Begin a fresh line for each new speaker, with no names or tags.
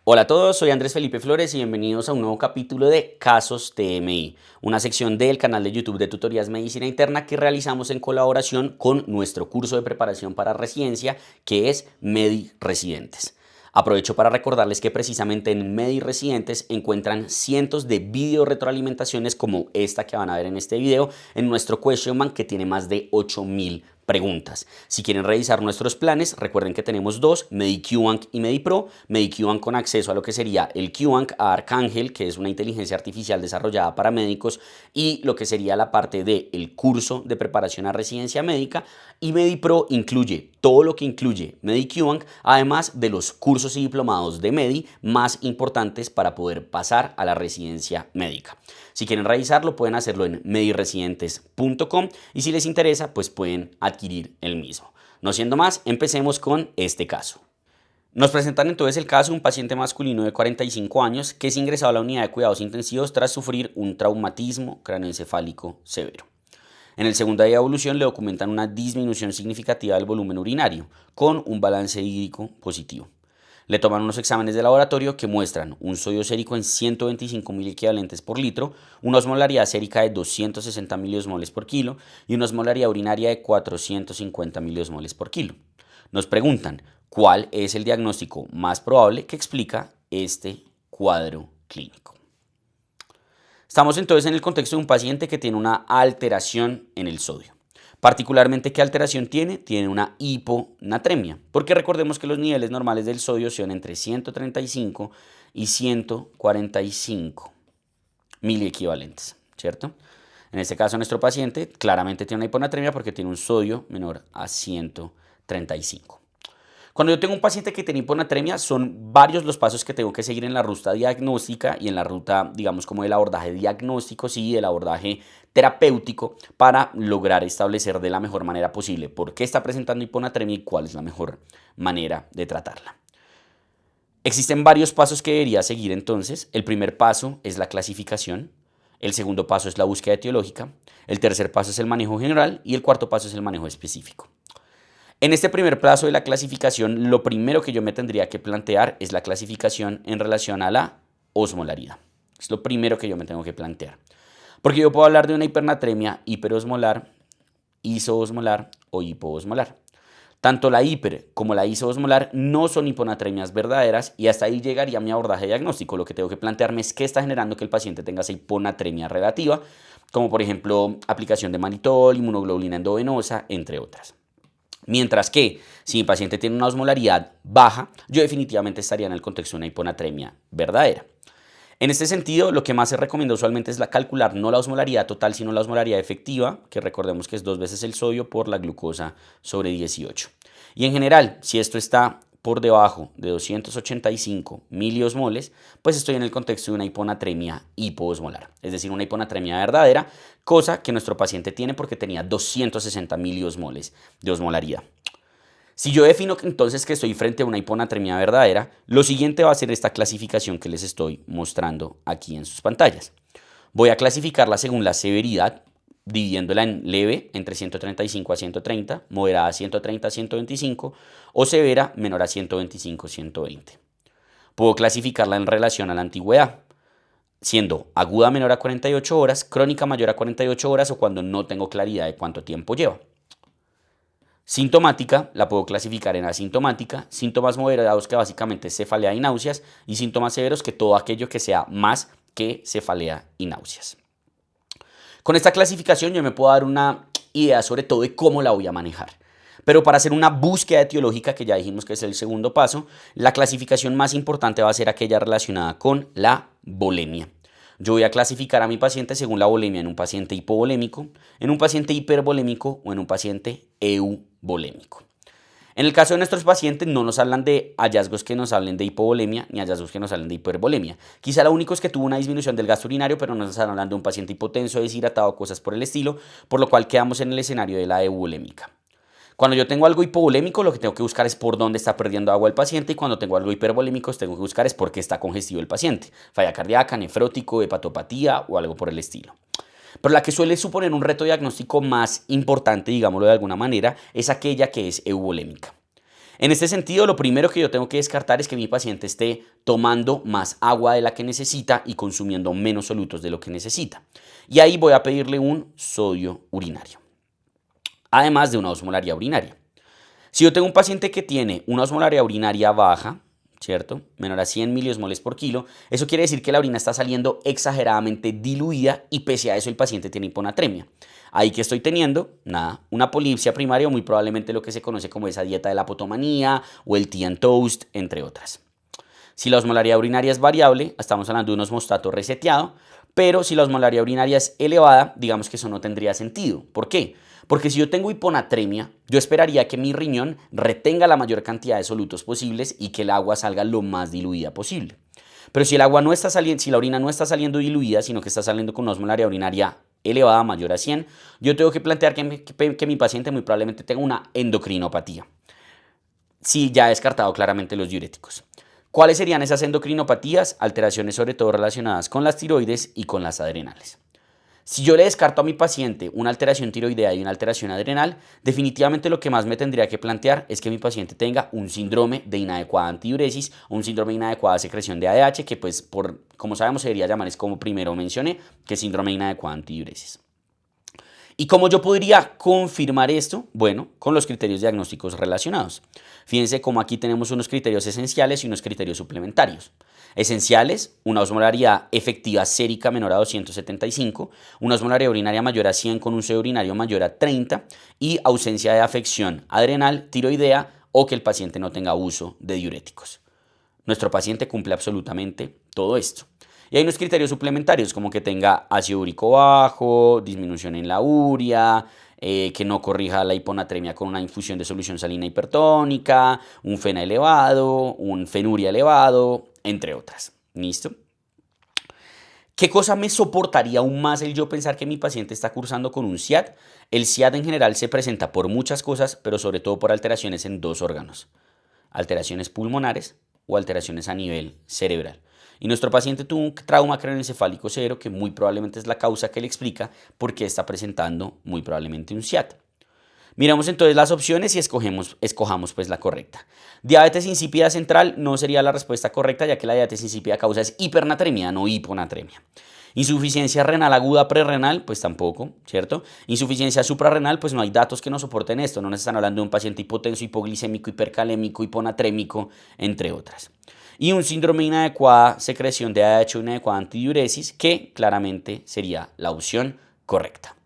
Hola a todos, soy Andrés Felipe Flores y bienvenidos a un nuevo capítulo de Casos TMI, una sección del canal de YouTube de Tutorías Medicina Interna que realizamos en colaboración con nuestro curso de preparación para residencia que es Medi Residentes. Aprovecho para recordarles que precisamente en Medi Residentes encuentran cientos de video retroalimentaciones como esta que van a ver en este video en nuestro Question Bank que tiene más de 8000 preguntas. Si quieren revisar nuestros planes, recuerden que tenemos dos, MediQbank y MediPro. MediQbank con acceso a lo que sería el QBank a Arcángel, que es una inteligencia artificial desarrollada para médicos, y lo que sería la parte del curso de preparación a residencia médica. Y MediPro incluye todo lo que incluye MediQbank, además de los cursos y diplomados de Medi más importantes para poder pasar a la residencia médica. Si quieren revisarlo, pueden hacerlo en mediresidentes.com y si les interesa, pues pueden adquirir el mismo. No siendo más, empecemos con este caso. Nos presentan entonces el caso de un paciente masculino de 45 años que es ingresado a la unidad de cuidados intensivos tras sufrir un traumatismo craneoencefálico severo. En el segundo día de evolución le documentan una disminución significativa del volumen urinario con un balance hídrico positivo. Le toman unos exámenes de laboratorio que muestran un sodio sérico en 125 miliequivalentes por litro, una osmolaridad sérica de 260 miliosmoles por kilo y una osmolaridad urinaria de 450 miliosmoles por kilo. Nos preguntan, ¿cuál es el diagnóstico más probable que explica este cuadro clínico? Estamos entonces en el contexto de un paciente que tiene una alteración en el sodio. Particularmente, ¿qué alteración tiene? Tiene una hiponatremia, porque recordemos que los niveles normales del sodio son entre 135 y 145 miliequivalentes, ¿cierto? En este caso, nuestro paciente claramente tiene una hiponatremia porque tiene un sodio menor a 135. Cuando yo tengo un paciente que tiene hiponatremia, son varios los pasos que tengo que seguir en la ruta diagnóstica y en la ruta, digamos, como del abordaje diagnóstico, sí, del abordaje terapéutico, para lograr establecer de la mejor manera posible por qué está presentando hiponatremia y cuál es la mejor manera de tratarla. Existen varios pasos que debería seguir entonces. El primer paso es la clasificación, el segundo paso es la búsqueda etiológica, el tercer paso es el manejo general y el cuarto paso es el manejo específico. En este primer plazo de la clasificación, lo primero que yo me tendría que plantear es la clasificación en relación a la osmolaridad. Es lo primero que yo me tengo que plantear. Porque yo puedo hablar de una hipernatremia hiperosmolar, isoosmolar o hipoosmolar. Tanto la hiper como la isoosmolar no son hiponatremias verdaderas y hasta ahí llegaría mi abordaje diagnóstico. Lo que tengo que plantearme es qué está generando que el paciente tenga esa hiponatremia relativa, como por ejemplo aplicación de mannitol, inmunoglobulina endovenosa, entre otras. Mientras que si mi paciente tiene una osmolaridad baja, yo definitivamente estaría en el contexto de una hiponatremia verdadera. En este sentido, lo que más se recomienda usualmente es calcular no la osmolaridad total, sino la osmolaridad efectiva, que recordemos que es 2 veces el sodio por la glucosa sobre 18. Y en general, si esto está por debajo de 285 miliosmoles, pues estoy en el contexto de una hiponatremia hipoosmolar, es decir, una hiponatremia verdadera, cosa que nuestro paciente tiene porque tenía 260 miliosmoles de osmolaridad. Si yo defino entonces que estoy frente a una hiponatremia verdadera, lo siguiente va a ser esta clasificación que les estoy mostrando aquí en sus pantallas. Voy a clasificarla según la severidad, dividiéndola en leve, entre 135 a 130, moderada a 130 a 125 o severa, menor a 125 a 120. Puedo clasificarla en relación a la antigüedad, siendo aguda menor a 48 horas, crónica mayor a 48 horas o cuando no tengo claridad de cuánto tiempo lleva. Sintomática, la puedo clasificar en asintomática, síntomas moderados que básicamente es cefalea y náuseas y síntomas severos que todo aquello que sea más que cefalea y náuseas. Con esta clasificación yo me puedo dar una idea sobre todo de cómo la voy a manejar. Pero para hacer una búsqueda etiológica, que ya dijimos que es el segundo paso, la clasificación más importante va a ser aquella relacionada con la volemia. Yo voy a clasificar a mi paciente según la volemia en un paciente hipovolémico, en un paciente hipervolémico o en un paciente euvolémico. En el caso de nuestros pacientes no nos hablan de hallazgos que nos hablen de hipovolemia ni hallazgos que nos hablen de hipervolemia. Quizá lo único es que tuvo una disminución del gasto urinario, pero no nos están hablando de un paciente hipotenso, deshidratado o cosas por el estilo, por lo cual quedamos en el escenario de la euvolémica. Cuando yo tengo algo hipovolémico, lo que tengo que buscar es por dónde está perdiendo agua el paciente, y cuando tengo algo hipervolémico, tengo que buscar es por qué está congestivo el paciente. Falla cardíaca, nefrótico, hepatopatía o algo por el estilo. Pero la que suele suponer un reto diagnóstico más importante, digámoslo de alguna manera, es aquella que es euvolémica. En este sentido, lo primero que yo tengo que descartar es que mi paciente esté tomando más agua de la que necesita y consumiendo menos solutos de lo que necesita. Y ahí voy a pedirle un sodio urinario, además de una osmolaridad urinaria. Si yo tengo un paciente que tiene una osmolaridad urinaria baja, ¿cierto? Menor a 100 miliosmoles por kilo, eso quiere decir que la orina está saliendo exageradamente diluida y pese a eso el paciente tiene hiponatremia. Ahí que estoy teniendo, nada, una polipsia primaria o muy probablemente lo que se conoce como esa dieta de la apotomanía o el tea and toast, entre otras. Si la osmolaridad urinaria es variable, estamos hablando de un osmostato reseteado, pero si la osmolaridad urinaria es elevada, digamos que eso no tendría sentido. ¿Por qué? Porque si yo tengo hiponatremia, yo esperaría que mi riñón retenga la mayor cantidad de solutos posibles y que el agua salga lo más diluida posible. Pero si el agua no está saliendo, si la orina no está saliendo diluida, sino que está saliendo con una osmolaridad urinaria elevada, mayor a 100, yo tengo que plantear que mi paciente muy probablemente tenga una endocrinopatía. Si ya he descartado claramente los diuréticos. ¿Cuáles serían esas endocrinopatías? Alteraciones sobre todo relacionadas con las tiroides y con las adrenales. Si yo le descarto a mi paciente una alteración tiroidea y una alteración adrenal, definitivamente lo que más me tendría que plantear es que mi paciente tenga un síndrome de inadecuada antidiuresis o un síndrome de inadecuada secreción de ADH, que pues como sabemos se debería llamar, es como primero mencioné, que es síndrome de inadecuada antidiuresis. ¿Y cómo yo podría confirmar esto? Bueno, con los criterios diagnósticos relacionados. Fíjense cómo aquí tenemos unos criterios esenciales y unos criterios suplementarios. Esenciales, una osmolaridad efectiva sérica menor a 275, una osmolaridad urinaria mayor a 100 con un CO urinario mayor a 30 y ausencia de afección adrenal, tiroidea o que el paciente no tenga uso de diuréticos. Nuestro paciente cumple absolutamente todo esto. Y hay unos criterios suplementarios como que tenga ácido úrico bajo, disminución en la urea, que no corrija la hiponatremia con una infusión de solución salina hipertónica, un FeNA elevado, un fenuria elevado, entre otras. ¿Listo? ¿Qué cosa me soportaría aún más el yo pensar que mi paciente está cursando con un SIAD? El SIAD en general se presenta por muchas cosas, pero sobre todo por alteraciones en dos órganos. Alteraciones pulmonares o alteraciones a nivel cerebral. Y nuestro paciente tuvo un trauma craneoencefálico severo que muy probablemente es la causa que le explica por qué está presentando muy probablemente un SIAD. Miramos entonces las opciones y escojamos pues la correcta. Diabetes insípida central no sería la respuesta correcta, ya que la diabetes insípida causa es hipernatremia, no hiponatremia. Insuficiencia renal aguda prerrenal, pues tampoco, ¿cierto? Insuficiencia suprarrenal, pues no hay datos que nos soporten esto, no nos están hablando de un paciente hipotenso, hipoglicémico, hipercalémico, hiponatrémico, entre otras. Y un síndrome de inadecuada secreción de ADH o inadecuada antidiuresis, que claramente sería la opción correcta.